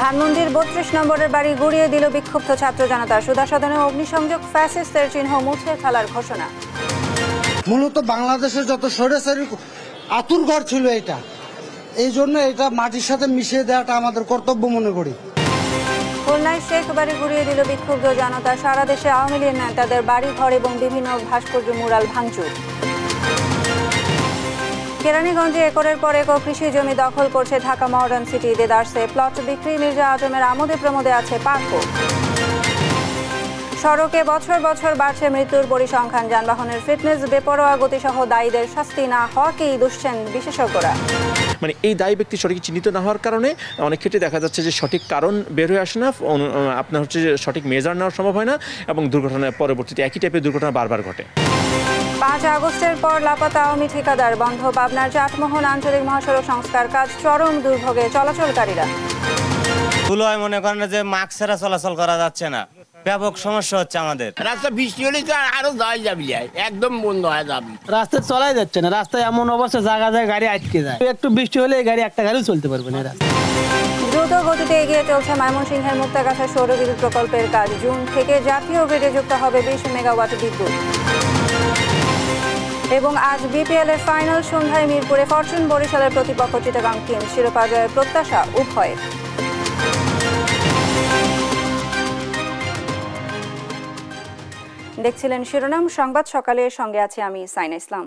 ধানমন্ডির ৩২ নম্বরের বাড়ি গুড়িয়ে দিল বিক্ষুব্ধ ছাত্র জনতা। সুধা সদনে অগ্নিসংযোগ, ফ্যাসিস্টের চিহ্ন মুছে ফেলার ঘোষণা। মূলত বাংলাদেশের যত স্বৈরাচারী আতুর ঘর ছিল এটা, এই জন্য এটা মাটির সাথে মিশিয়ে দেওয়াটা আমাদের কর্তব্য মনে করি। খুলনায় শেখ বাড়ি গুড়িয়ে দিল বিক্ষুব্ধ জনতা। সারা দেশে আওয়ামী লীগ নেতাদের বাড়ি ঘর এবং বিভিন্ন ভাস্কর্য মুরাল ভাঙচুর। কেরানীগঞ্জে একরের পর একর কৃষি জমি দখল করছে ঢাকা মডার্ন সিটি। দেদারসে প্লট বিক্রি, মির্জা আজমের আমোদে প্রমোদে আছে পার্কও। সড়কে বছর বছর বাড়ছে মৃত্যুর পরিসংখ্যান। যানবাহনের ফিটনেস, বেপরোয়া গতিসহ দায়ীদের শাস্তি না হওয়াকেই দুষছেন বিশেষজ্ঞরা। মানে এই দায়ী ব্যক্তি সঠিক চিহ্নিত না হওয়ার কারণে অনেক ক্ষেত্রে দেখা যাচ্ছে যে সঠিক কারণ বের হয়ে আসে না, আপনার হচ্ছে যে সঠিক মেজার নেওয়া সম্ভব হয় না এবং দুর্ঘটনার পরবর্তীতে একই টাইপের দুর্ঘটনা বারবার ঘটে। ৫ আগস্টের পর লাপাতা আওয়ামী ঠিকাদার, বন্ধ পাবনার চাটমোহন আঞ্চলিক মহাসড়ক সংস্কার কাজ, চরম দুর্ভোগে চলাচলকারীরা। ধুলোয় মনে করেন যে মাস্ক ছাড়া চলাচল করা যাচ্ছে না, ব্যাপক সমস্যা হচ্ছে আমাদের। রাস্তা বৃষ্টি হলে তো আরো যাওয়া যাবি, একদম বন্ধ হয়ে যাবে, রাস্তা চলাই যাচ্ছে না। রাস্তায় এমন অবস্থা, জায়গা জায়গায় গাড়ি আটকে যায়, একটু বৃষ্টি হলে গাড়ি একটা গাড়িও চলতে পারবে না। দ্রুত গতিতে এগিয়ে চলছে ময়মনসিংহের মুক্তাগাছা সৌর বিদ্যুৎ প্রকল্পের কাজ। জুন থেকে জাতীয় গ্রিডে যুক্ত হবে ২০ মেগাওয়াট বিদ্যুৎ। এবং আজ বিপিএল এর ফাইনাল সন্ধ্যায় মিরপুরে ফরচুন বরিশালের প্রতিপক্ষ চিটাগাং কিংস। শিরোপা জয়ের প্রত্যাশা উভয়। দেখছিলেন শিরোনাম সংবাদ সকালের সঙ্গে আছে আমি সাইনা ইসলাম।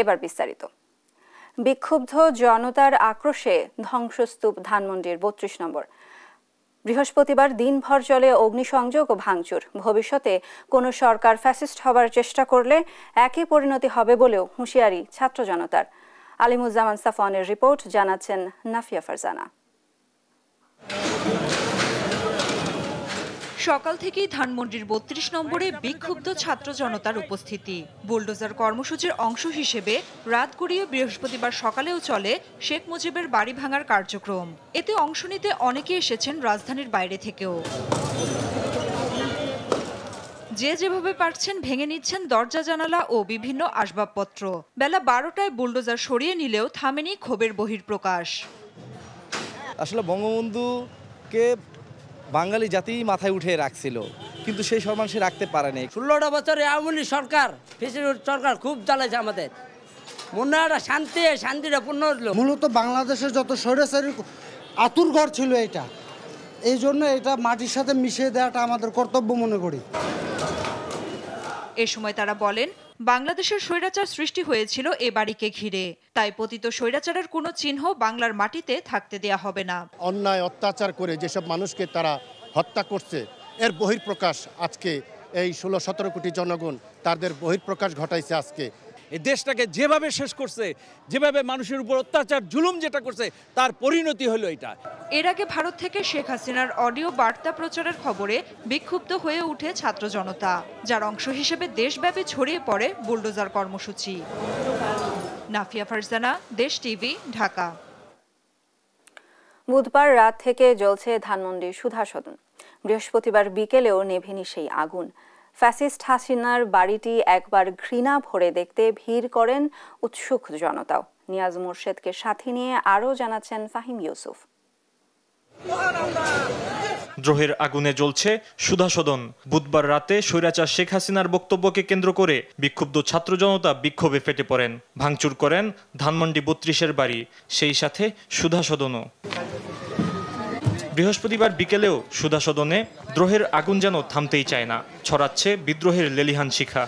এবার বিস্তারিত। বিক্ষুব্ধ জনতার আক্রোশে ধ্বংসস্তূপ ধানমন্ডির ৩২ নম্বর। বৃহস্পতিবার দিনভর চলে অগ্নিসংযোগ ও ভাঙচুর। ভবিষ্যতে কোনো সরকার ফ্যাসিস্ট হবার চেষ্টা করলে একই পরিণতি হবে বলেও হুঁশিয়ারি ছাত্র জনতার। আলিমুজ্জামান সাফওয়ানের রিপোর্ট, জানাচ্ছেন নাফিয়া ফারজানা। সকাল থেকেই ধানমন্ডির ৩২ নম্বরে বিক্ষুব্ধ ছাত্র জনতার উপস্থিতি। বুলডোজার কর্মসূচির অংশ হিসেবে রাত গড়িয়ে বৃহস্পতিবার সকালেও চলে শেখ মুজিবের বাড়ি ভাঙার কার্যক্রম। এতে অংশ নিতে অনেকে এসেছেন রাজধানীর বাইরে থেকেও। যে যেভাবে পারছেন ভেঙে নিচ্ছেন দরজা জানালা ও বিভিন্ন আসবাবপত্র। বেলা ১২টায় বুলডোজার সরিয়ে নিলেও থামেনি ক্ষোভের বহিঃপ্রকাশ। আসলে বঙ্গবন্ধুকে বাঙালি জাতি মাথায় উঠে রাখছিল, কিন্তু সেই সম্মান সে রাখতে পারেনি। ১৬টা বছরে আওয়ামী লীগ সরকার খুব জ্বালাইছে আমাদের। মনে হয় শান্তিটা পূর্ণ হলো। মূলত বাংলাদেশের যত স্বৈরাচারী আতুর ঘর ছিল এটা, এই জন্য এটা মাটির সাথে মিশিয়ে দেওয়াটা আমাদের কর্তব্য মনে করি। এ সময় তারা বলেন, বাংলাদেশের স্বৈরাচার সৃষ্টি হয়েছিল এ বাড়িকে ঘিরে, তাই পতিত স্বৈরাচারের কোনো চিহ্ন বাংলার মাটিতে থাকতে দেয়া হবে না। অন্যায় অত্যাচার করে যেসব মানুষকে তারা হত্যা করছে, এর বহিঃপ্রকাশ আজকে এই ১৬-১৭ কোটি জনগণ তাদের বহিঃপ্রকাশ ঘটাইছে। আজকে এই দেশটাকে যেভাবে শেষ করছে, যেভাবে মানুষের উপর অত্যাচার জুলুম যেটা করছে, তার পরিণতি হলো এটা। এর আগে ভারত থেকে শেখ হাসিনার অডিও বার্তা প্রচারের খবরে বিক্ষুব্ধ হয়ে উঠে ছাত্র জনতা, যার অংশ হিসেবে দেশব্যাপী ছড়িয়ে পড়ে বুলডোজার কর্মসূচি। নাফিয়া ফারজানা, দেশ টিভি, ঢাকা। বুধবার রাত থেকে জ্বলছে ধানমন্ডির সুধা সদন। বৃহস্পতিবার বিকেলেও নেভেনি সেই আগুন। ফ্যাসিস্ট হাসিনার বাড়িটি একবার ঘৃণা ভরে দেখতে ভিড় করেন উৎসুক জনতাও। নিয়াজ মোর্শেদকে সাথে নিয়ে আরও জানাচ্ছেন ফাহিম ইউসুফ। দ্রোহের আগুনে জ্বলছে সুধা সদন। বুধবার রাতে স্বৈরাচার শেখ হাসিনার বক্তব্যকে কেন্দ্র করে বিক্ষুব্ধ ছাত্র জনতা বিক্ষোভে ফেটে পড়েন। ভাঙচুর করেন ধানমন্ডি ৩২-এর বাড়ি, সেই সাথে সুধা সদনও। বৃহস্পতিবার বিকেলেও সুধা সদনে দ্রোহের আগুন যেন থামতেই চায় না, ছড়াচ্ছে বিদ্রোহের লেলিহান শিখা।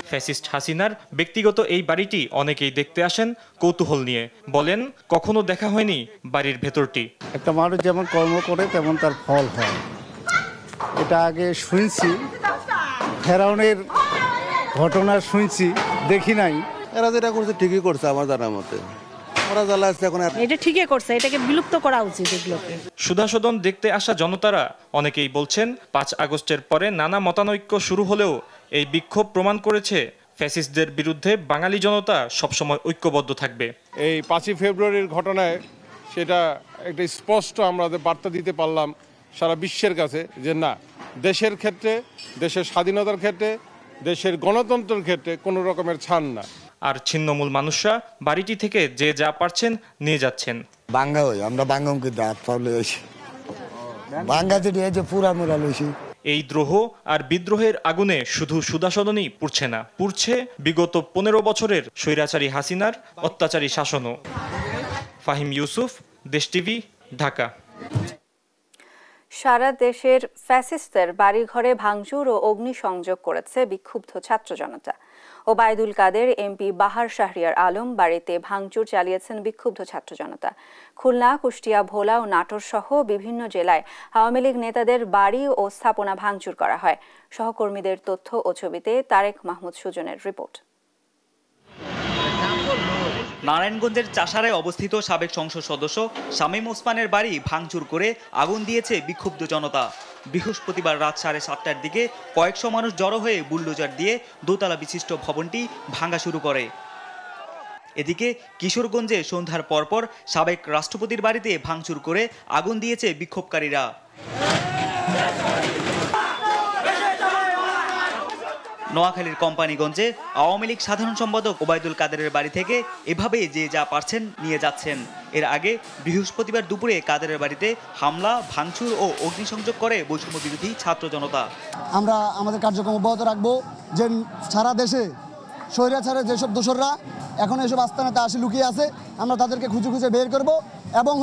ফ্যাসিস্ট হাসিনার ব্যক্তিগত এই বাড়িটি অনেকেই দেখতে আসেন কৌতূহল নিয়ে। বলেন, কখনো দেখা হয়নি বাড়ির ভেতরটি। একটা মানুষ যেমন কর্ম করে তেমন তার ফল হয়, এটা আগে শুনছি। ফেরাউনের ঘটনা শুনছি, দেখি নাই। এরা যেটা করছে ঠিকই করছে আমার জানার মতে। এটা ঠিকই করছে, এটাকে বিলুপ্ত করা উচিত এগুলোকে। সুধা সদন দেখতে আসা জনতারা অনেকেই বলছেন, ৫ আগস্টের পরে নানা মতানৈক্য শুরু হলেও এই বিক্ষোভ প্রমাণ করেছে ফ্যাসিস্টদের বিরুদ্ধে বাঙালি জনতা সবসময় ঐক্যবদ্ধ থাকবে। এই ৫ই ফেব্রুয়ারির ঘটনায় সেটা একটা স্পষ্ট আমরা বার্তা দিতে পারলাম সারা বিশ্বের কাছে যে না, দেশের ক্ষেত্রে, দেশের স্বাধীনতার ক্ষেত্রে, দেশের গণতন্ত্রের ক্ষেত্রে কোনো রকমের ছাড় না। আর ছিন্নমূল মানুষরা বাড়িটি থেকে যে যা পারছেন নিয়ে যাচ্ছেন। বাঙ্গা হই আমরা বাঙ্গমকে দাঁত পাবলে হইছি বাঙ্গাতে দিয়ে যে পুরা মোরা লইছি। এই দ্রোহ আর বিদ্রোহের আগুনে শুধু সুধাসদনই পুড়ছে না, পুড়ছে বিগত 15 বছরের স্বৈরাচারী হাসিনার অত্যাচারী শাসনও। ফাহিম ইউসুফ, দেশ টিভি, ঢাকা। সারা দেশের ফ্যাসিস্টদের বাড়িঘরে ভাঙচুর ও অগ্নিসংযোগ করেছে বিক্ষুব্ধ ছাত্র জনতা। ওবায়দুল কাদের এমপি বাহার শাহরিয়ার আলম বাড়িতে ভাঙচুর চালিয়েছেন বিক্ষুব্ধ ছাত্র জনতা। খুলনা, কুষ্টিয়া, ভোলা ও নাটোর সহ বিভিন্ন জেলায় আওয়ামী লীগ নেতাদের বাড়ি ও স্থাপনা ভাঙচুর করা হয়। সহকর্মীদের তথ্য ও ছবিতে তারেক মাহমুদ সুজনের রিপোর্ট। নারায়ণগঞ্জের চাষারায় অবস্থিত সাবেক সংসদ সদস্য শামীম ওসমানের বাড়ি ভাঙচুর করে আগুন দিয়েছে বিক্ষুব্ধ জনতা। বৃহস্পতিবার রাত 7:30টার দিকে কয়েকশো মানুষ জড়ো হয়ে বুলডোজার দিয়ে দোতলা বিশিষ্ট ভবনটি ভাঙা শুরু করে। এদিকে কিশোরগঞ্জে সন্ধ্যার পরপর সাবেক রাষ্ট্রপতির বাড়িতে ভাঙচুর করে আগুন দিয়েছে বিক্ষোভকারীরা। নোয়াখালীর কোম্পানিগঞ্জে আওয়ামী লীগ সাধারণ সম্পাদক ওবায়দুল কাদেরের বাড়ি থেকে এভাবে যে যা পারছেন নিয়ে যাচ্ছেন। এর আগে বৃহস্পতিবার দুপুরে কাদেরের বাড়িতে হামলা, ভাঙচুর ও অগ্নিসংযোগ করে বৈষম্য বিরোধী ছাত্র জনতা। আমরা আমাদের কার্যক্রম অব্যাহত রাখবো, যে সারা দেশে স্বৈরাচারের যেসব দোসররা এখন এসব আস্তানাতে আসে লুকিয়ে আছে, আমরা তাদেরকে খুঁজে খুঁজে বের করব এবং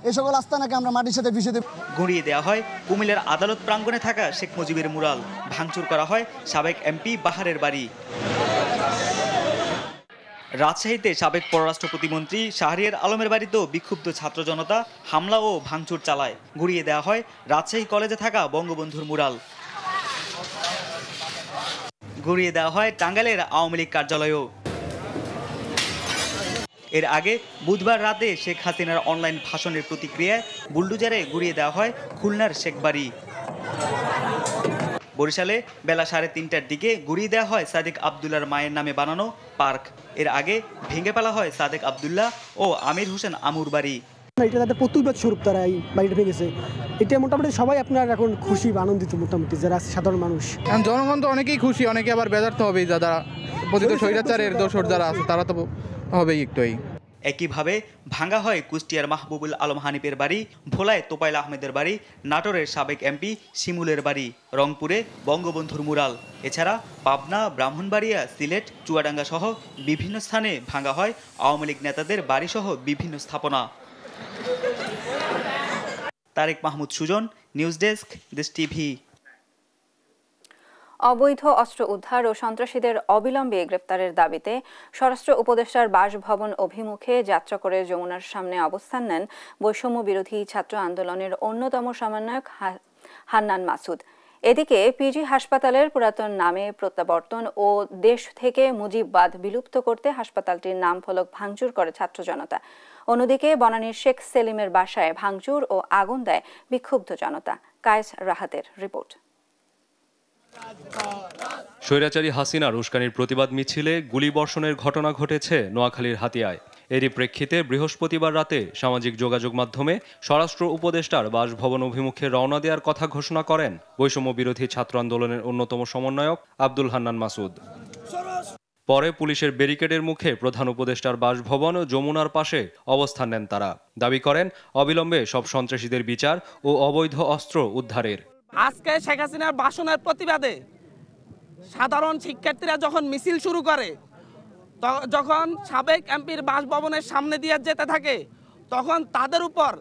এই সকল আস্তানাকে আমরা মাটির সাথে মিশিয়ে দেব। গুঁড়িয়ে দেওয়া হয় কুমিল্লার আদালত প্রাঙ্গণে থাকা শেখ মুজিবের মুরাল। ভাঙচুর করা হয় সাবেক এমপি বাহারের বাড়ি। রাজশাহীতে সাবেক পররাষ্ট্র প্রতিমন্ত্রী শাহরিয়ার আলমের বাড়িতেও বিক্ষুব্ধ ছাত্র জনতা হামলা ও ভাঙচুর চালায়। গুঁড়িয়ে দেওয়া হয় রাজশাহী কলেজে থাকা বঙ্গবন্ধুর মুরাল। গুঁড়িয়ে দেওয়া হয় টাঙ্গাইলের আওয়ামী লীগ কার্যালয়ও। এর আগে বুধবার রাতে শেখ হাসিনার অনলাইন ভাষণের প্রতিক্রিয়ায় বুলডোজারে গুঁড়িয়ে দেওয়া হয় খুলনার শেখবাড়ি। বরিশালে বেলা 3:30টার দিকে গুঁড়িয়ে দেওয়া হয় সাদেক আবদুল্লার মায়ের নামে বানানো পার্ক। এর আগে ভেঙে ফেলা হয় সাদেক আবদুল্লাহ ও আমির হোসেন আমুর বাড়ি। এটা তাদের প্রতিবাদ স্বরূপ তারা এই বাড়িটা ভেঙেছে। এটা মোটামুটি সবাই আপনার এখন খুশি আনন্দিত, মোটামুটি যারা সাধারণ মানুষ। জনগণ তো অনেকেই খুশি, অনেকে আবার বেজার তো হবেই, যারা পতিত স্বৈরাচারের দোসর যারা আছে তারা তো হবেই একটুই। একইভাবে ভাঙা হয় কুষ্টিয়ার মাহবুবুল আলম হানিফের বাড়ি, ভোলায় তোপাইল আহমেদের বাড়ি, নাটোরের সাবেক এমপি শিমুলের বাড়ি, রংপুরে বঙ্গবন্ধুর মুরাল। এছাড়া পাবনা, ব্রাহ্মণবাড়িয়া, সিলেট, চুয়াডাঙ্গা সহ বিভিন্ন স্থানে ভাঙা হয় আওয়ামী লীগ নেতাদের বাড়িসহ বিভিন্ন স্থাপনা। তারেক মাহমুদ সুজন, নিউজ ডেস্ক, দেশ টিভি। অবৈধ অস্ত্র উদ্ধার ও সন্ত্রাসীদের অবিলম্বে গ্রেপ্তারের দাবিতে স্বরাষ্ট্র উপদেষ্টার বাসভবন অভিমুখে যাত্রা করে যমুনার সামনে অবস্থান নেন বৈষম্য বিরোধী ছাত্র আন্দোলনের অন্যতম সমন্বয়ক হান্নান মাসুদ। এদিকে পিজি হাসপাতালের পুরাতন নামে প্রত্যাবর্তন ও দেশ থেকে মুজিববাদ বিলুপ্ত করতে হাসপাতালটির নাম ফলক ভাঙচুর করে ছাত্র জনতা। অন্যদিকে বনানীর শেখ সেলিমের বাসায় ভাঙচুর ও আগুন দেয় বিক্ষুব্ধ জনতা। কায়েস রাহাতের রিপোর্ট। স্বৈরাচারী হাসিনার উস্কানির প্রতিবাদ মিছিলে গুলিবর্ষণের ঘটনা ঘটেছে নোয়াখালীর হাতিয়ায়। এরই প্রেক্ষিতে বৃহস্পতিবার রাতে সামাজিক যোগাযোগ মাধ্যমে স্বরাষ্ট্র উপদেষ্টার বাসভবন অভিমুখে রওনা দেওয়ার কথা ঘোষণা করেন বৈষম্য বিরোধী ছাত্র আন্দোলনের অন্যতম সমন্বয়ক আব্দুল হান্নান মাসুদ। পরে পুলিশের ব্যারিকেডের মুখে প্রধান উপদেষ্টার বাসভবন ও যমুনার পাশে অবস্থান নেন তারা। দাবি করেন অবিলম্বে সব সন্ত্রাসীদের বিচার ও অবৈধ অস্ত্র উদ্ধারের। আজকে শেখ হাসিনার ভাষণের প্রতিবাদে সাধারণ শিক্ষার্থীরা যখন মিছিল শুরু করে, যখন সাবেক এমপির বাসভবনের সামনে দিয়ে যেতে থাকে, তখন তাদের উপর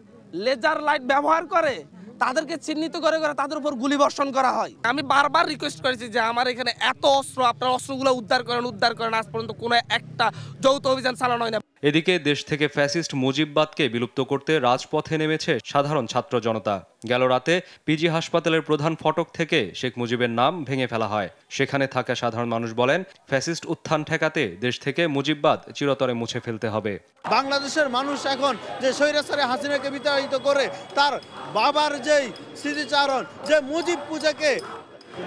লেজার লাইট ব্যবহার করে তাদেরকে চিহ্নিত করে তাদের উপর গুলিবর্ষণ করা হয়। আমি বারবার রিকোয়েস্ট করেছি যে আমার এখানে এত অস্ত্র, আপনার অস্ত্রগুলো উদ্ধার করেন। আজ পর্যন্ত কোনো একটা যৌথ অভিযান চালানো হয় না। এদিকে দেশ থেকে ফ্যাসিস্ট মুজিববাদকে বিলুপ্ত করতে রাজপথে নেমেছে সাধারণ ছাত্র জনতা। গেল রাতে পিজি হাসপাতালের প্রধান ফটক থেকে শেখ মুজিবের নাম ভেঙে ফেলা হয়। সেখানে থাকা সাধারণ মানুষ বলেন, ফ্যাসিস্ট উত্থান ঠেকাতে দেশ থেকে মুজিববাদ চিরতরে মুছে ফেলতে হবে। বাংলাদেশের মানুষ এখন যে স্বৈরাচারী হাসিনাকে বিতাড়িত করে, তার বাবার যেই স্মৃতিচারণ, যে মুজিব পূজাকে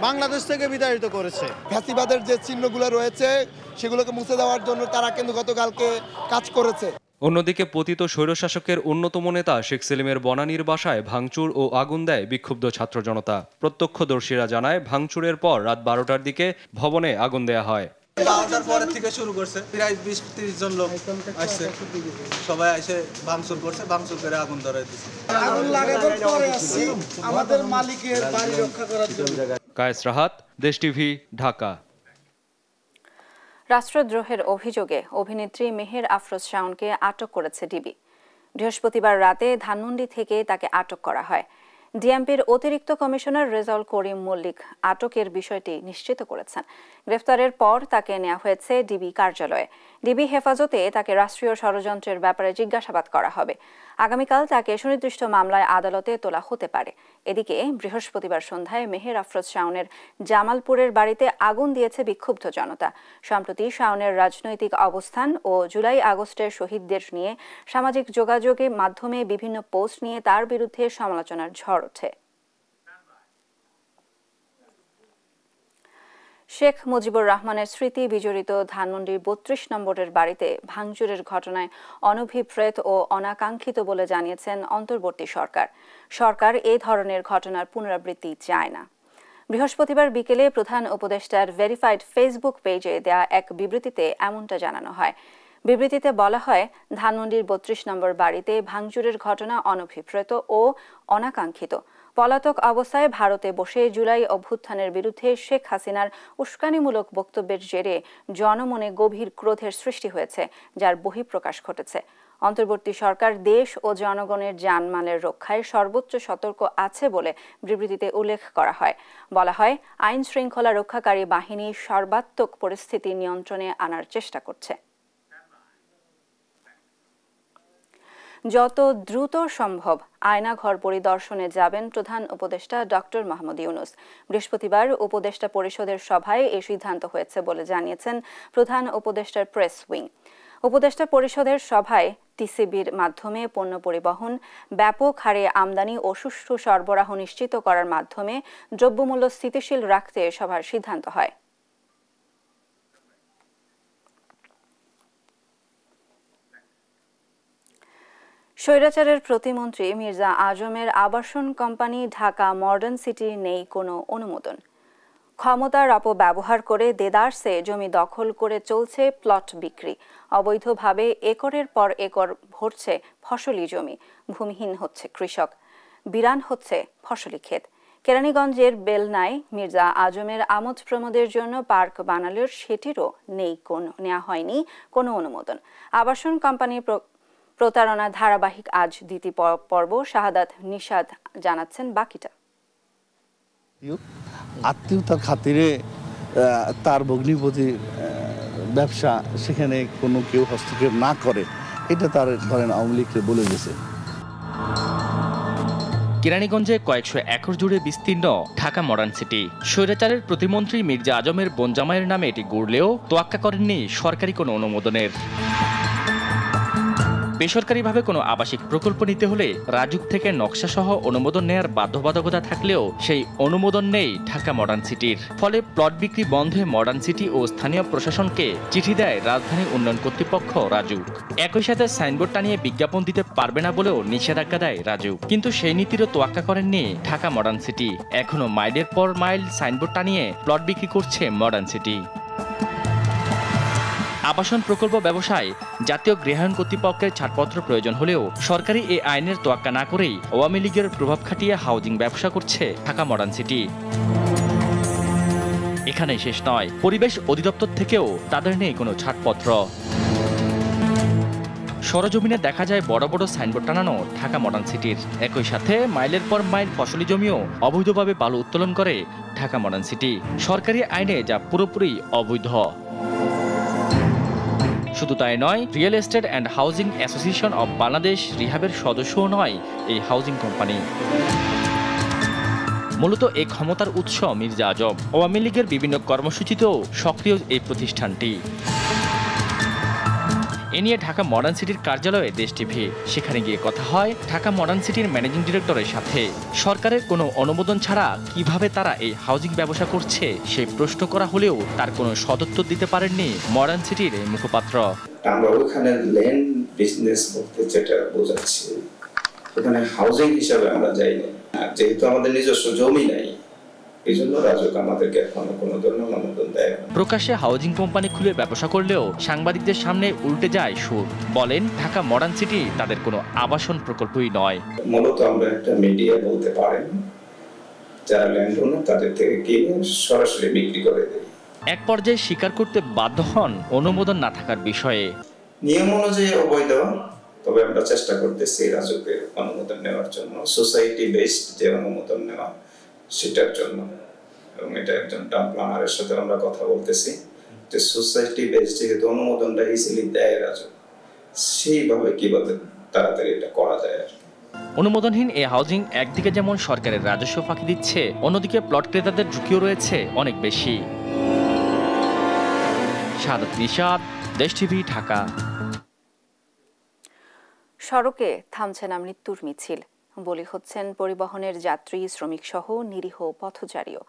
বাংলাদেশ থেকে বিতাড়িত করেছে, ফ্যাসিবাদের যে চিহ্নগুলো রয়েছে সেগুলোকে মুছে দেওয়ার জন্য তারা কিন্তু গতকালকে কাজ করেছে। অন্যদিকে পতিত স্বৈরশাসকের অন্যতম নেতা শেখ সেলিমের বনানীর বাসায় ভাঙচুর ও আগুন দেয় বিক্ষুব্ধ ছাত্র জনতা। প্রত্যক্ষদর্শীরা জানায়, ভাঙচুরের পর রাত 12টার দিকে ভবনে আগুন দেয়া হয়। 12টার পরে থেকে শুরু করছে, প্রায় 20-30 জন লোক আসছে, সবাই এসে ভাঙচুর করছে, ভাঙচুর করে আগুন ধরাই দিচ্ছে। আগুন লাগানোর পরে আসছি আমাদের মালিকের বাড়ি রক্ষা করার জন্য। কায়েস রাহাত, দেশ টিভি, ঢাকা। রাষ্ট্রদ্রোহের অভিযোগে অভিনেত্রী মেহের আফরোজ শাওনকে আটক করেছে ডিবি। বৃহস্পতিবার রাতে ধানমন্ডি থেকে তাকে আটক করা হয়। ডিএমপির অতিরিক্ত কমিশনার রেজাউল করিম মল্লিক আটকের বিষয়টি নিশ্চিত করেছেন। গ্রেফতারের পর তাকে নেওয়া হয়েছে ডিবি কার্যালয়ে। ডিবি হেফাজতে তাকে রাষ্ট্রীয় ষড়যন্ত্রের ব্যাপারে জিজ্ঞাসাবাদ করা হবে। আগামীকাল তাকে সুনির্দিষ্ট মামলায় আদালতে তোলা হতে পারে। এদিকে বৃহস্পতিবার সন্ধ্যায় মেহের আফরোজ শাওনের জামালপুরের বাড়িতে আগুন দিয়েছে বিক্ষুব্ধ জনতা। সম্প্রতি শাওনের রাজনৈতিক অবস্থান ও জুলাই আগস্টের শহীদদের নিয়ে সামাজিক যোগাযোগের মাধ্যমে বিভিন্ন পোস্ট নিয়ে তার বিরুদ্ধে সমালোচনার ঝড় ওঠে। শেখ মুজিবুর রহমানের স্মৃতি বিজড়িত ধানমন্ডির ৩২ নম্বরের বাড়িতে ভাঙচুরের ঘটনায় অনভিপ্রেত ও অনাকাঙ্ক্ষিত বলে জানিয়েছেন অন্তর্বর্তী সরকার। সরকার এ ধরনের ঘটনার পুনরাবৃত্তি চায় না। বৃহস্পতিবার বিকেলে প্রধান উপদেষ্টার ভেরিফাইড ফেসবুক পেজে দেয়া এক বিবৃতিতে এমনটা জানানো হয়। বিবৃতিতে বলা হয়, ধানমন্ডির ৩২ নম্বর বাড়িতে ভাঙচুরের ঘটনা অনভিপ্রেত ও অনাকাঙ্ক্ষিত। পলাতক অবস্থায় ভারতে বসে জুলাই অভ্যুত্থানের বিরুদ্ধে শেখ হাসিনার উস্কানিমূলক বক্তব্যের জেরে জনমনে গভীর ক্রোধের সৃষ্টি হয়েছে, যার বহিঃপ্রকাশ ঘটেছে। অন্তর্বর্তী সরকার দেশ ও জনগণের জানমালের রক্ষায় সর্বোচ্চ সতর্ক আছে বলে বিবৃতিতে উল্লেখ করা হয়। বলা হয়, আইন শৃঙ্খলা রক্ষাকারী বাহিনী সর্বাত্মক পরিস্থিতি নিয়ন্ত্রণে আনার চেষ্টা করছে। যত দ্রুত সম্ভব আয়নাঘর পরিদর্শনে যাবেন প্রধান উপদেষ্টা ডক্টর মোহাম্মদ ইউনূস। বৃহস্পতিবার উপদেষ্টা পরিষদের সভায় এই সিদ্ধান্ত হয়েছে বলে জানিয়েছেন প্রধান উপদেষ্টার প্রেস উইং। উপদেষ্টা পরিষদের সভায় টিসিবির মাধ্যমে পণ্য পরিবহন, ব্যাপক হারে আমদানি ও সুষ্ঠু সরবরাহ নিশ্চিত করার মাধ্যমে দ্রব্যমূল্য স্থিতিশীল রাখতে সভার সিদ্ধান্ত হয়। স্বৈরাচারের প্রতিমন্ত্রী মির্জা আজমের আবাসন কোম্পানি ঢাকা মডার্ন সিটির নেই কোনো অনুমোদন। ক্ষমতার অপব্যবহার করে দেদারসে জমি দখল করে চলছে প্লট বিক্রি। অবৈধভাবে একরের পর একর ভরছে ফসলি জমি। ভূমিহীন হচ্ছে কৃষক, বিরান হচ্ছে ফসলি ক্ষেত। কেরানীগঞ্জের বেলনায় মির্জা আজমের আমোদ প্রমোদের জন্য পার্ক বানালেও সেটিরও নেওয়া হয়নি কোনো অনুমোদন। আবাসন কোম্পানির প্রতারণা ধারাবাহিক আজ দ্বিতীয় পর্ব। শাহাদাত নিশাদ জানাচ্ছেন বাকিটা। আত্মীয়তার খাতিরে তার ভগ্নিপতির ব্যবসা, সেখানে কোনো কেউ হস্তক্ষেপ না করে, এটা তার ধরেন আওয়ামী লীগকে বলে গেছে। কেরানীগঞ্জে কয়েকশো একর জুড়ে বিস্তীর্ণ ঢাকা মডার্ন সিটি। স্বৈরাচারের প্রতিমন্ত্রী মির্জা আজমের বোনজামাইয়ের নামে এটি গড়লেও তোয়াক্কা করেননি সরকারি কোনো অনুমোদনের। বেসরকারিভাবে কোনো আবাসিক প্রকল্প নিতে হলে রাজুক থেকে নকশা সহ অনুমোদন নেয়ার বাধ্যবাধকতা থাকলেও সেই অনুমোদন নেই ঢাকা মডার্ন সিটির। ফলে প্লট বিক্রি বন্ধে মডার্ন সিটি ও স্থানীয় প্রশাসনকে চিঠি দেয় রাজধানী উন্নয়ন কর্তৃপক্ষ রাজুক। একই সাথে সাইনবোর্ড টানিয়ে বিজ্ঞাপন দিতে পারবে না বলেও নিষেধাজ্ঞা দেয় রাজুক। কিন্তু সেই নীতিরও তোয়াক্কা করেননি ঢাকা মডার্ন সিটি। এখনো মাইলের পর মাইল সাইনবোর্ড টানিয়ে প্লট বিক্রি করছে মডার্ন সিটি। আবাসন প্রকল্প ব্যবসায় জাতীয় গৃহায়ণ কর্তৃপক্ষের ছাড়পত্র প্রয়োজন হলেও সরকারি এই আইনের তোয়াক্কা না করেই আওয়ামী লীগের প্রভাব খাটিয়ে হাউজিং ব্যবসা করছে ঢাকা মডার্ন সিটি। এখানেই শেষ নয়, পরিবেশ অধিদপ্তর থেকেও তাদের নেই কোনো ছাড়পত্র। সরজমিনে দেখা যায় বড় বড় সাইনবোর্ড টানানো ঢাকা মডার্ন সিটির। একই সাথে মাইলের পর মাইল ফসলি জমিও অবৈধভাবে বালু উত্তোলন করে ঢাকা মডার্ন সিটি, সরকারি আইনে যা পুরোপুরি অবৈধ। শুধু তাই নয়, real estate and housing association of Bangladesh রিহাবের সদস্যও নয় এই হাউজিং কোম্পানি। মূলত এই ক্ষমতার উৎস মির্জা আজম। আওয়ামী লীগের বিভিন্ন কর্মসূচিতেও সক্রিয় এই প্রতিষ্ঠানটি। এ নিয়ে ঢাকা মডার্ন সিটির কার্যালয়ে দেশ টিভি। সেখানে গিয়ে কথা হয় ঢাকা মডার্ন সিটির ম্যানেজিং ডিরেক্টরের সাথে। সরকারের কোনো অনুমোদন ছাড়া কিভাবে তারা এই হাউজিং ব্যবসা করছে সেই প্রশ্ন করা হলেও তার কোনো সদুত্তর দিতে পারেননি মডার্ন সিটির এই মুখপাত্র। আমরা ওখানে ল্যান্ড বিজনেস বলতে যেটা বোঝাচ্ছি, ওখানে হাউজিং হিসাবে আমরা যাই না। যেহেতু আমাদের নিজস্ব জমি নাই, এই জন্য রাজুক আমাদেরকে এখনো কোনো ধরনের অনুমোদন দেয় না। প্রকাশ্যে হাউজিং কোম্পানি খুলে ব্যবসা করলেও সাংবাদিকদের সামনে উল্টে যায় সুর। বলেন ঢাকা মডার্ন সিটি তাদের কোনো আবাসন প্রকল্পই নয়। মূলত আমরা একটা মিডিয়া বলতে পারেন, যারা ল্যান্ড ওনার তাদের থেকে কিনে সরাসরি বিক্রি করে দেয়। এক পর্যায়ে স্বীকার করতে বাধ্য হন অনুমোদন না থাকার বিষয়ে। নিয়ম অনুযায়ী অবৈধ, তবে আমরা চেষ্টা করতেছি রাজুকের অনুমোদন নেওয়ার জন্য, সোসাইটি বেসড যে অনুমোদন নেওয়া সেটার জন্য। এবং এটা একজন টাউন প্ল্যানারের সাথে আমরা কথা বলতেছি যে সোসাইটি বেসড যেহেতু অনুমোদনটা ইজিলি দেয় রাজুক, সেইভাবে কিভাবে তাড়াতাড়ি এটা করা যায়। অনুমোদনহীন এই হাউজিং একদিকে যেমন সরকারের রাজস্ব ফাঁকি দিচ্ছে, অন্যদিকে প্লট ক্রেতাদের ঝুঁকিও রয়েছে অনেক বেশি। শাহাদাত নিশাত, দেশ টিভি, ঢাকা। সড়কে থামছে না মৃত্যুর মিছিল, বলি হচ্ছেন পরিবহনের যাত্রী, শ্রমিক সহ নিরীহ পথচারীও।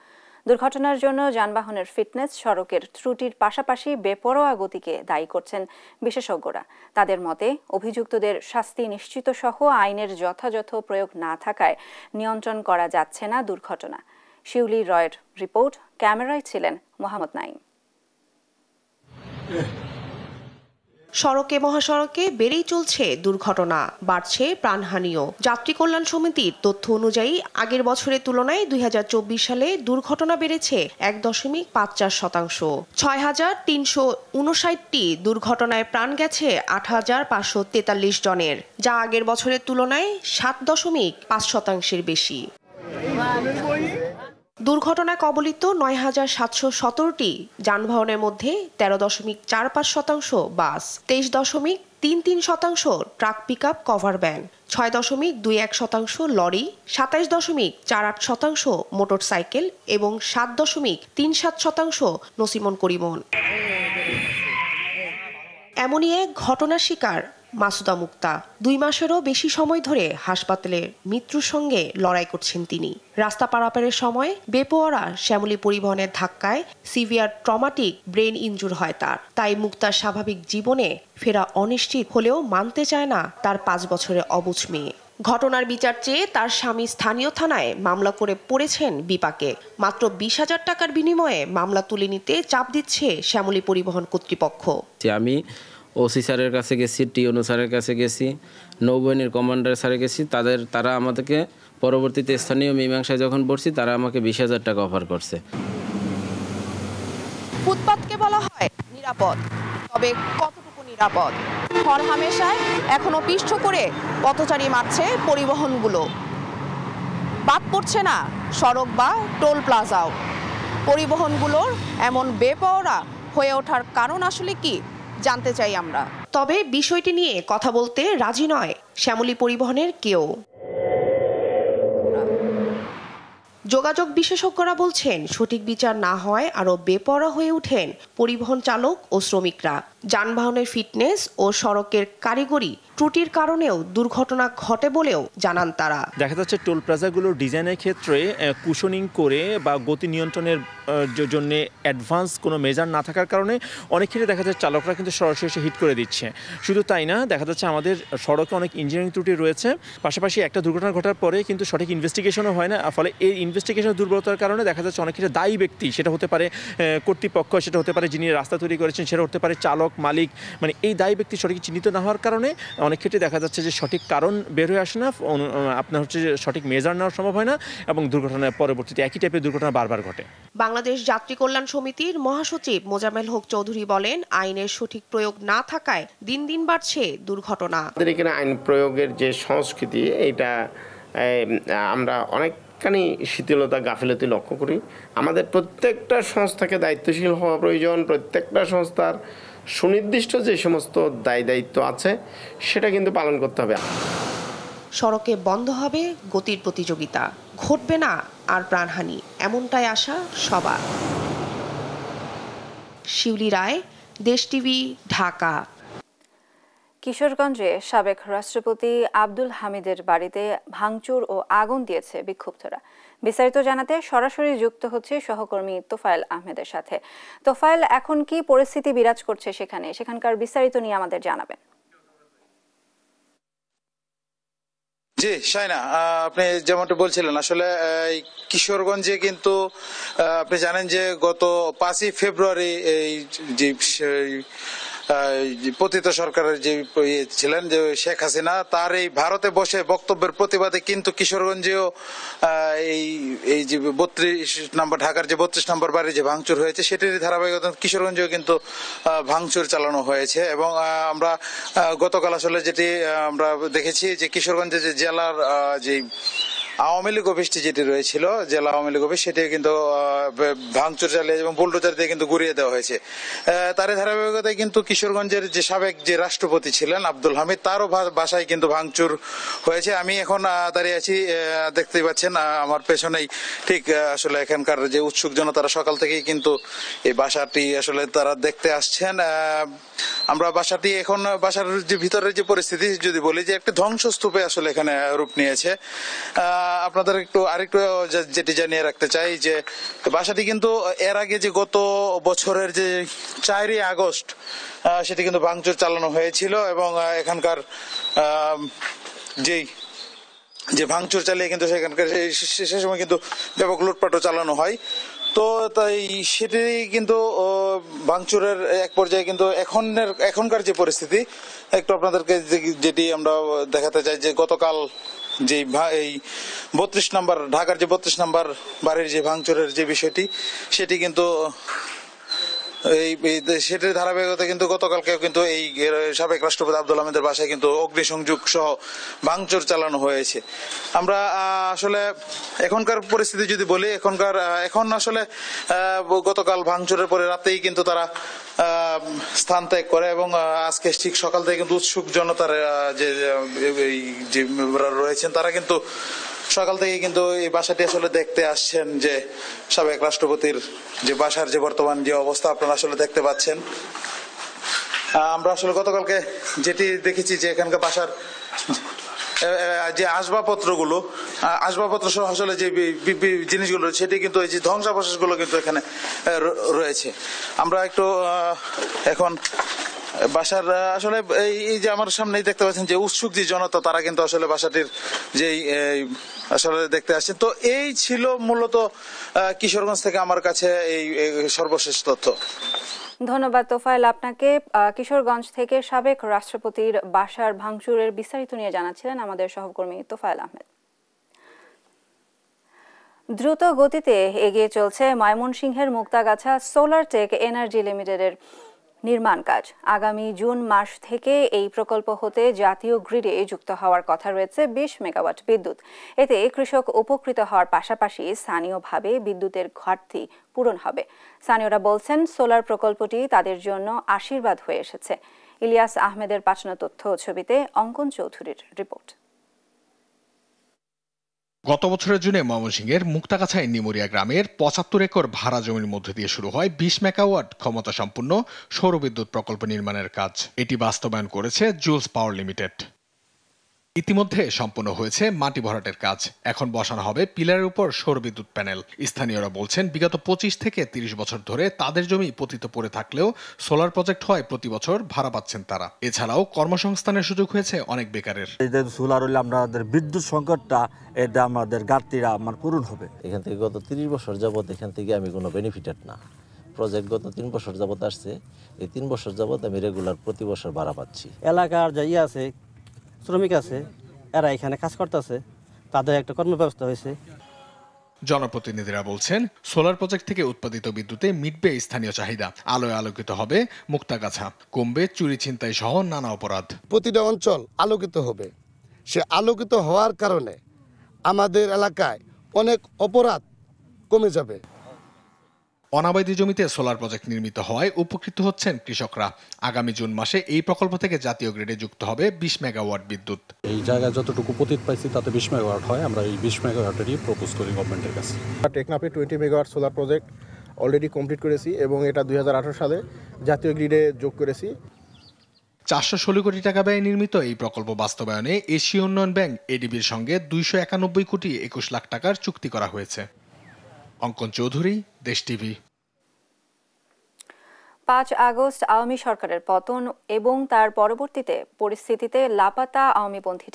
দুর্ঘটনার জন্য যানবাহনের ফিটনেস, সড়কের ত্রুটির পাশাপাশি বেপরোয়া গতিকে দায়ী করছেন বিশেষজ্ঞরা। তাদের মতে অভিযুক্তদের শাস্তি নিশ্চিত সহ আইনের যথাযথ প্রয়োগ না থাকায় নিয়ন্ত্রণ করা যাচ্ছে না দুর্ঘটনা। শিউলি রয়ের রিপোর্ট, ক্যামেরায় ছিলেন মোহাম্মদ নাইম। সড়কে মহাসড়কে বেড়েই চলছে দুর্ঘটনা, বাড়ছে প্রাণহানিও। যাত্রী কল্যাণ সমিতির তথ্য অনুযায়ী আগের বছরের তুলনায় 2024 সালে দুর্ঘটনা বেড়েছে 1.54%। 6,359টি দুর্ঘটনায় প্রাণ গেছে 8,543 জনের, যা আগের বছরের তুলনায় 7.5% বেশি। দুর্ঘটনায় কবলিত 9,717টি যানবাহনের মধ্যে 13.45% bus, 23.33% truck, pickup, cover van, 6.21% lorry, 27.48% motorcycle এবং 7.37% নসিমন করিমন। এমনই এক ঘটনার শিকার মাসুদা মুক্তা। 2 মাসেরও বেশি সময় ধরে হাসপাতালে মৃত্যুর সঙ্গে লড়াই করছেন তিনি। রাস্তা পারাপারের সময় বেপরোয়া শ্যামলী পরিবহনের ধাক্কায় সিভিয়ার ট্রমাটিক ব্রেন ইনজুর হয় তার। তাই মুক্তার স্বাভাবিক জীবনে ফেরা অনিশ্চিত হলেও মানতে চায় না তার 5 বছরের অবুঝ মেয়ে। ঘটনার বিচার চেয়ে তার স্বামী স্থানীয় থানায় মামলা করে পড়েছেন বিপাকে। মাত্র 20,000 টাকার বিনিময়ে মামলা তুলে নিতে চাপ দিচ্ছে শ্যামলী পরিবহন কর্তৃপক্ষ। আমি ওসি স্যারের কাছে গেছি, টিওনো স্যারের কাছে গেছি, নৌবাহিনীর কমান্ডার স্যারে গেছি। তারা আমাদেরকে পরবর্তীতে স্থানীয় মীমাংসায় যখন পড়ছি, তারা আমাকে 20,000 টাকা অফার করছে। ফুটপাতকে বলা হয় নিরাপদ, তবে কতটুকু নিরাপদ? হরহামেশায় এখনো পিষ্ট করে পথচারী মারছে পরিবহনগুলো। বাদ পড়ছে না সড়ক বা টোল প্লাজাও। পরিবহনগুলোর এমন বেপরোয়া হয়ে ওঠার কারণ আসলে কি জানতে চাই আমরা। তবে বিষয়টি নিয়ে কথা বলতে রাজি নয় শ্যামলী পরিবহনের কেউ। যোগাযোগ বিশেষজ্ঞরা বলছেন, সঠিক বিচার না হয় আরও বেপরোয়া হয়ে ওঠেন পরিবহন চালক ও শ্রমিকরা। যানবাহনের ফিটনেস ও সড়কের কারিগরি ত্রুটির কারণেও দুর্ঘটনা ঘটে বলেও জানান তারা। দেখা যাচ্ছে টোল প্লাজাগুলোর ডিজাইনের ক্ষেত্রে কুশনিং করে বা গতি নিয়ন্ত্রণের জন্য অ্যাডভান্স কোনো মেজার না থাকার কারণে অনেক ক্ষেত্রে দেখা যাচ্ছে চালকরা কিন্তু সরাসরি এসে হিট করে দিচ্ছে। শুধু তাই না, দেখা যাচ্ছে আমাদের সড়কে অনেক ইঞ্জিনিয়ারিং ত্রুটি রয়েছে। পাশাপাশি একটা দুর্ঘটনা ঘটার পরে কিন্তু সঠিক ইনভেস্টিগেশনও হয় না। ফলে এই ইনভেস্টিগেশনের দুর্বলতার কারণে দেখা যাচ্ছে অনেক ক্ষেত্রে দায়ী ব্যক্তি, সেটা হতে পারে কর্তৃপক্ষ, সেটা হতে পারে যিনি রাস্তা তৈরি করেছেন, সেটা হতে পারে চালক, মালিক, মানে এই দায়ী ব্যক্তি সঠিক চিহ্নিত না হওয়ার কারণে অনেক ক্ষেত্রে দেখা যাচ্ছে যে সঠিক কারণ বের হয়ে আসে না, আপনার হচ্ছে যে সঠিক মেজার নেওয়া সম্ভব হয় না এবং দুর্ঘটনার পরবর্তীতে একই টাইপের দুর্ঘটনা বারবার ঘটে। বাংলাদেশ যাত্রী কল্যাণ সমিতির মহাসচিব মোজাম্মেল হক চৌধুরী বলেন, আইনের সঠিক প্রয়োগ না থাকায় দিন দিন বাড়ছে দুর্ঘটনা। আমাদের এখানে আইন প্রয়োগের যে সংস্কৃতি, এটা আমরা অনেকখানি শিথিলতা, গাফিলতি লক্ষ্য করি। আমাদের প্রত্যেকটা সংস্থাকে দায়িত্বশীল হওয়া প্রয়োজন। প্রত্যেকটা সংস্থার সুনির্দিষ্ট যে সমস্ত দায়িত্ব আছে সেটা কিন্তু পালন করতে হবে। সড়কে বন্ধ হবে গতির প্রতিযোগিতা, ঘটবে না আর প্রাণহানি, এমনটাই আশা সবার। শিউলি রায়, দেশ টিভি, ঢাকা। কিশোরগঞ্জে সাবেক রাষ্ট্রপতি আব্দুল হামিদের বাড়িতে ভাঙচুর ও আগুন দিয়েছে বিক্ষুব্ধরা। বিস্তারিত জানাতে সরাসরি যুক্ত হচ্ছে সহকর্মী তোফায়েল আহমেদের সাথে। তোফায়েল, এখন কি পরিস্থিতি বিরাজ করছে সেখানকার বিস্তারিত নিয়ে আমাদের জানাবেন। জি শাইনা, আপনি যেমনটা বলছিলেন আসলে কিশোরগঞ্জে কিন্তু আপনি জানেন যে গত 5ই ফেব্রুয়ারি এই যে পতিত সরকারের যে ছিলেন যে শেখ হাসিনা, তার এই ভারতে বসে বক্তব্যের প্রতিবাদে কিন্তু কিশোরগঞ্জেও এই যে 32 নম্বর ঢাকার যে 32 নম্বর বাড়ি যে ভাঙচুর হয়েছে সেটির ধারাবাহিকতা কিশোরগঞ্জেও কিন্তু ভাঙচুর চালানো হয়েছে। এবং আমরা গতকাল আসলে যেটি আমরা দেখেছি যে কিশোরগঞ্জে যে জেলার যে আওয়ামী লীগ অফিসটি যেটি রয়েছিল, জেলা আওয়ামী লীগ অফিস, সেটি কিন্তু ভাঙচুর চালিয়ে এবং বুলডোজার দিয়ে কিন্তু গুড়িয়ে দেওয়া হয়েছে। তার ধারাবাহিকতায় কিন্তু কিশোরগঞ্জের যে সাবেক যে রাষ্ট্রপতি ছিলেন আব্দুল হামিদ, তারও বাসায় কিন্তু ভাঙচুর হয়েছে। আমি এখন দাঁড়িয়ে আছি, দেখতেই পাচ্ছেন আমার পেছনেই ঠিক আসলে এখানকার যে উৎসুক জনতারা সকাল থেকেই কিন্তু এই বাসাটি আসলে তারা দেখতে আসছেন। আমরা বাসাটি এখন বাসার যে ভিতরের যে পরিস্থিতি যদি বলি যে একটা ধ্বংসস্তূপে আসলে এখানে রূপ নিয়েছে। আপনাদের আরেকটু যেটি জানিয়ে রাখতে চাই যে বাসাটি কিন্তু এর আগে যে গত বছরের যে 4ই আগস্ট সেটি কিন্তু ভাঙচুর চালানো হয়েছিল এবং এখানকার যে ভাঙচুর চালিয়ে কিন্তু সেখানকার সে সময় কিন্তু ব্যাপক লুটপাটও চালানো হয়। তো তাই সেটি কিন্তু ভাঙচুরের এক পর্যায়ে কিন্তু এখনকার যে পরিস্থিতি একটু আপনাদেরকে যেটি আমরা দেখাতে চাই যে গতকাল যে এই 32 নম্বর ঢাকার যে 32 নম্বর বাড়ির যে ভাঙচুরের যে বিষয়টি সেটি কিন্তু সেটির ধারাবাহিকতা কিন্তু গতকালকেও কিন্তু এই সাবেক রাষ্ট্রপতি আব্দুল হামিদের বাসায় কিন্তু অগ্নিসংযোগ সহ ভাঙচুর চালানো হয়েছে। আমরা আসলে এখনকার পরিস্থিতি যদি বলি এখন আসলে গতকাল ভাঙচুরের পরে রাতেই কিন্তু তারা স্থান ত্যাগ করে এবং আজকে ঠিক সকাল থেকে কিন্তু উৎসুক জনতার যে রয়েছেন তারা কিন্তু সকাল থেকে কিন্তু এই বাসাটি আসলে দেখতে আসছেন যে সাবেক রাষ্ট্রপতির যে বাসার যে বর্তমান যে অবস্থা আপনারা আসলে দেখতে পাচ্ছেন। আমরা আসলে গতকালকে যেটি দেখেছি যে এখানকার বাসার যে আসবাবপত্র সহ আসলে যে জিনিসগুলো সেটি কিন্তু এই যে ধ্বংসাবশেষগুলো কিন্তু এখানে রয়েছে। আমরা একটু এখন বাসার আসলে এই যে আমার সামনেই দেখতে পাচ্ছেন যে উৎসুক যে জনতা তারা কিন্তু আসলে বাসাটির যেই আসলে দেখতে আসছেন। তো এই ছিল মূলত কিশোরগঞ্জ থেকে আমার কাছে এই সর্বশেষ তথ্য। ধন্যবাদ তোফায়েল আপনাকে। কিশোরগঞ্জ থেকে সাবেক রাষ্ট্রপতির বাসার ভাঙচুরের বিস্তারিত নিয়ে জানাচ্ছিলেন আমাদের সহকর্মী তোফায়েল আহমেদ। দ্রুত গতিতে এগিয়ে চলছে ময়মনসিংহের মুক্তাগাছা সোলার টেক এনার্জি লিমিটেডের নির্মাণ কাজ। আগামী জুন মাস থেকে এই প্রকল্প হতে জাতীয় গ্রিডে যুক্ত হওয়ার কথা রয়েছে 20 মেগাওয়াট বিদ্যুৎ। এতে কৃষক উপকৃত হওয়ার পাশাপাশি স্থানীয়ভাবে বিদ্যুতের ঘাটতি পূরণ হবে। স্থানীয়রা বলছেন সোলার প্রকল্পটি তাদের জন্য আশীর্বাদ হয়ে এসেছে। ইলিয়াস আহমেদের পাঠানো তথ্য ও ছবিতে অঙ্কন চৌধুরীর রিপোর্ট। গত বছরের জুনে ময়মনসিংহের মুক্তাগাছায় নিমুরিয়া গ্রামের 75 একর ভাড়া জমির মধ্যে দিয়ে শুরু হয় 20 মেগাওয়াট ক্ষমতা সম্পন্ন সৌরবিদ্যুৎ প্রকল্প নির্মাণের কাজ। এটি বাস্তবায়ন করেছে জুলস পাওয়ার লিমিটেড। ইতিমধ্যে সম্পন্ন হয়েছে মাটি ভরাটের কাজ। এখন বসানো হবে পিলারের উপর সৌরবিদ্যুৎ প্যানেল। স্থানীয়রা বলছেন বিগত 25 থেকে 30 বছর ধরে তাদের জমি পতিত পড়ে থাকলেও সোলার প্রজেক্ট হয় প্রতি বছর ভাড়া পাচ্ছেন তারা। এছাড়াও কর্মসংস্থানের সুযোগ হয়েছে অনেক বেকারের। সোলার হলে আমাদের বিদ্যুৎ সংকটটা এটা আমাদের ঘাটতিটা পূরণ হবে। এখান থেকে গত 30 বছর যাবত এখান থেকে আমি কোনো বেনিফিটেড না। প্রজেক্ট গত 3 বছর যাবত আসছে, এই 3 বছর যাবত আমি রেগুলার প্রতি বছর ভাড়া পাচ্ছি। এলাকার যাই আছে শ্রমিক আছে, এরা এখানে কাজ করতেছে, তাদের একটা কর্মব্যবস্থা হয়েছে। জনপ্রতিনিধিরা বলছেন সোলার প্রজেক্ট থেকে উৎপাদিত বিদ্যুতে মিটবে স্থানীয় চাহিদা। আলোয় আলোকিত হবে মুক্তাগাছা, কমবে চুরি ছিনতাই সহ নানা অপরাধ। প্রতিটা অঞ্চল আলোকিত হবে। সে আলোকিত হওয়ার কারণে আমাদের এলাকায় অনেক অপরাধ কমে যাবে। অনাবাদি জমিতে সোলার প্রজেক্ট নির্মিত হওয়ায় উপকৃত হচ্ছেন কৃষকরা। আগামী জুন মাসে এই প্রকল্প থেকে জাতীয় গ্রিডে যুক্ত হবে 20 মেগাওয়াট বিদ্যুৎ। এই জায়গায় যতটুকু পতিত পাইছি তাতে 20 মেগাওয়াট হয়। আমরা এই 20 মেগাওয়াটেরই প্রপোজ করি গভর্নমেন্টের কাছে। টেকনাফে 20 megawatt solar project already complete করেছি এবং এটা 2018 সালে জাতীয় গ্রিডে যোগ করেছি। 416 কোটি টাকা ব্যয়ে নির্মিত এই প্রকল্প বাস্তবায়নে এশীয় উন্নয়ন ব্যাংক এডিবির সঙ্গে 291 কোটি 21 লাখ টাকার চুক্তি করা হয়েছে। অঙ্কন চৌধুরী, দেশ টিভি। 5 আগস্ট আওয়ামী সরকারের পতন এবং তার পরবর্তীতে পরিস্থিতিতে লাপাতা আওয়ামীপন্থী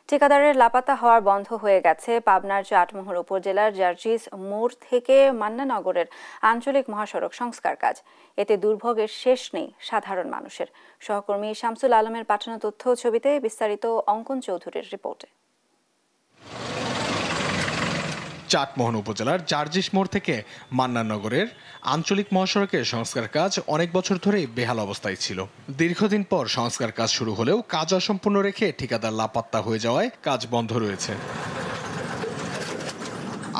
ঠিকাদারের লাপাতা হওয়ার বন্ধ হয়ে গেছে পাবনার চাটমোহর উপজেলার জার্জিস মোড় থেকে মান্নানগরের আঞ্চলিক মহাসড়ক সংস্কার কাজ। এতে দুর্ভোগের শেষ নেই সাধারণ মানুষের। সহকর্মী শামসুল আলমের পাঠানো তথ্য ছবিতে বিস্তারিত অঙ্কন চৌধুরীর রিপোর্টে। চাটমোহন উপজেলার জার্জিস মোড় থেকে মান্নানগরের আঞ্চলিক মহাসড়কের সংস্কার কাজ অনেক বছর ধরেই বেহাল অবস্থায় ছিল। দীর্ঘদিন পর সংস্কার কাজ শুরু হলেও কাজ অসম্পূর্ণ রেখে ঠিকাদার লাপাত্তা হয়ে যাওয়ায় কাজ বন্ধ রয়েছে।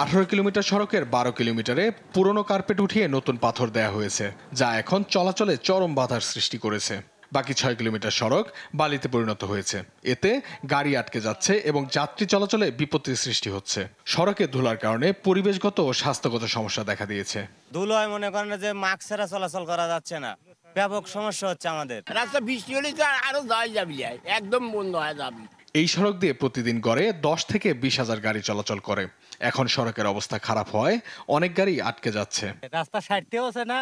18 কিলোমিটার সড়কের 12 কিলোমিটারে পুরনো কার্পেট উঠিয়ে নতুন পাথর দেয়া হয়েছে, যা এখন চলাচলে চরম বাধার সৃষ্টি করেছে। বাকি 6 কিলোমিটার সড়ক বালিতে পরিণত হয়েছে। এতে গাড়ি আটকে যাচ্ছে এবং যাত্রী চলাচলে বিপত্তির সৃষ্টি হচ্ছে। সড়কে ধুলার কারণে পরিবেশগত ও স্বাস্থ্যগত সমস্যা দেখা দিয়েছে। ধুলোয় মনে করেন যে মাস্ক ছাড়া চলাচল করা যাচ্ছে না, ব্যাপক সমস্যা হচ্ছে আমাদের। রাস্তা বৃষ্টি হলে আরো যাওয়া যাবি, একদম বন্ধ হয়ে যাবে। এই সড়ক দিয়ে প্রতিদিন গড়ে 10 থেকে 20,000 গাড়ি চলাচল করে। এখন সড়কের অবস্থা খারাপ হওয়ায় অনেক গাড়ি আটকে যাচ্ছে। রাস্তা সাইডতেও আছে না,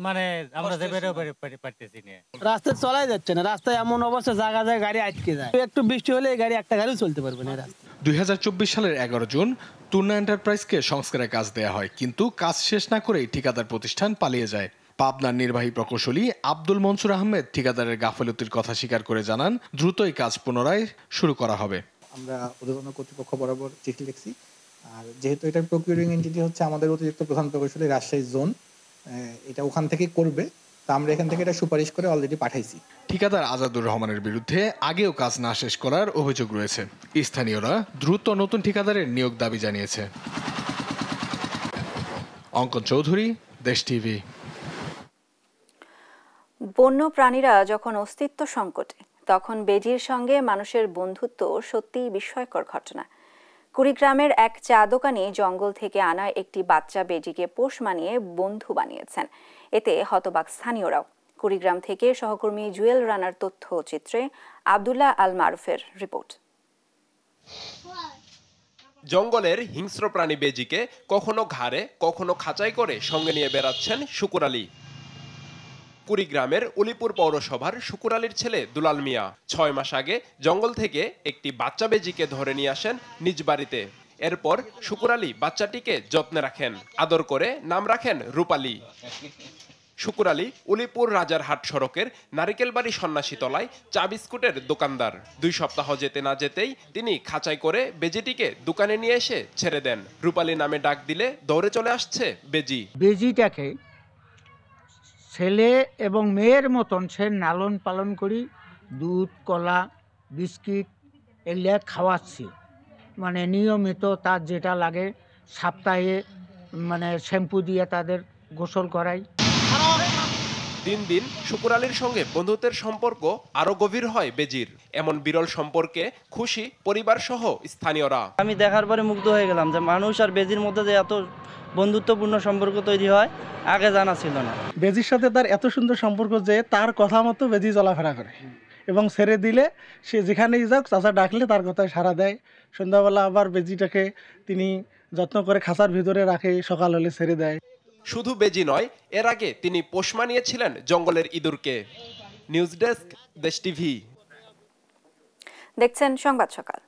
মানে আমরা পারতেছি না, রাস্তায় চলাই যাচ্ছে না। রাস্তায় এমন অবস্থা, জায়গা জায়গায় গাড়ি আটকে যায়। একটু বৃষ্টি হলে গাড়ি একটা গাড়িও চলতে পারবে না। 2024 সালের 11 জুন তুর্না এন্টারপ্রাইজকে সংস্কারের কাজ দেয়া হয়, কিন্তু কাজ শেষ না করেই ঠিকাদার প্রতিষ্ঠান পালিয়ে যায়। পাবনার নির্বাহী প্রকৌশলী আব্দুল মনসুর আহমেদ ঠিকাদারের গাফিলতির কথা স্বীকার করে জানান, দ্রুতই কাজ পুনরায় শুরু করা হবে। আমরা ঊর্ধ্বতন কর্তৃপক্ষ বরাবর চিঠি লিখছি। আর যেহেতু এটা প্রকিউরিং এন্টিটি হচ্ছে আমাদের অতিরিক্ত প্রধান প্রকৌশলী রাজশাহী জোন, এটা ওখান থেকে করবে, তা আমরা এখান থেকে এটা সুপারিশ করে অলরেডি পাঠাইছি। ঠিকাদার আজাদুর রহমানের বিরুদ্ধে আগেও কাজ না শেষ করার অভিযোগ রয়েছে। স্থানীয়রা দ্রুত নতুন ঠিকাদারের নিয়োগ দাবি জানিয়েছে। অঙ্কন চৌধুরী, দেশ টিভি। বন্য প্রাণীরা যখন অস্তিত্ব সংকটে, তখন বেজির সঙ্গে মানুষের বন্ধুত্ব সত্যিই বিস্ময়কর ঘটনা। কুড়িগ্রামের এক চা দোকানি জঙ্গল থেকে আনা একটি বাচ্চা বেজিকে পোষ মানিয়ে বন্ধু বানিয়েছেন। এতে হতবাক স্থানীয়রাও। কুড়িগ্রাম থেকে সহকর্মী জুয়েল রানার তথ্যচিত্রে আব্দুল্লাহ আল মারুফের রিপোর্ট। জঙ্গলের হিংস্র প্রাণী বেজিকে কখনো ঘাড়ে কখনো খাঁচাই করে সঙ্গে নিয়ে বেড়াচ্ছেন শুকুর আলী। কুড়িগ্রামের উলিপুর পৌরসভার শুকুর আলীর ছেলে দুলাল মিয়া 6 মাস আগে জঙ্গল থেকে একটি বাচ্চা বেজিকে ধরে নিয়ে আসেন নিজ বাড়িতে। এরপর শুকুর আলী বাচ্চাটিকে যত্নে রাখেন, আদর করে নাম রাখেন রূপালী। শুকুর আলী উলিপুর রাজারহাট সড়কের নারিকেলবাড়ি সন্ন্যাসী তলায় চা বিস্কুটের দোকানদার। 2 সপ্তাহ যেতে না যেতেই তিনি খাঁচাই করে বেজিটিকে দোকানে নিয়ে এসে ছেড়ে দেন। রূপালী নামে ডাক দিলে দৌড়ে চলে আসছে বেজি। বেজিটাকে ছেলে এবং মেয়ের মতন সে লালন পালন করি, দুধ, কলা, বিস্কিট এগুলো খাওয়াচ্ছি। মানে নিয়মিত তার যেটা লাগে সপ্তাহে মানে শ্যাম্পু দিয়ে তাদের গোসল করাই। দিন দিন শুকুর আলীর সঙ্গে বন্ধুত্বের সম্পর্ক আরো গভীর হয় বেজির। এমন বিরল সম্পর্কে খুশি পরিবার সহ স্থানীয়রা। আমি দেখার পরে মুগ্ধ হয়ে গেলাম যে মানুষ আর বেজির মধ্যে যে এত বন্ধুত্বপূর্ণ সম্পর্ক তৈরি হয়, আগে জানা ছিল না। বেজির সাথে তার এত সুন্দর সম্পর্ক যে তার কথা মতো বেজি চলাফেরা করে এবং ছেড়ে দিলে সে যেখানেই যাক, চাচা ডাকলে তার কথায় সাড়া দেয়। সন্ধ্যাবেলা আবার বেজিটাকে তিনি যত্ন করে খাঁচার ভিতরে রাখে, সকাল হলে ছেড়ে দেয়। শুধু বেজি নয়, এর আগে তিনি পোষ মানিয়েছিলেন জঙ্গলের ইঁদুরকে। নিউজ ডেস্ক, দেশ টিভি। দেখছেন সংবাদ সকাল।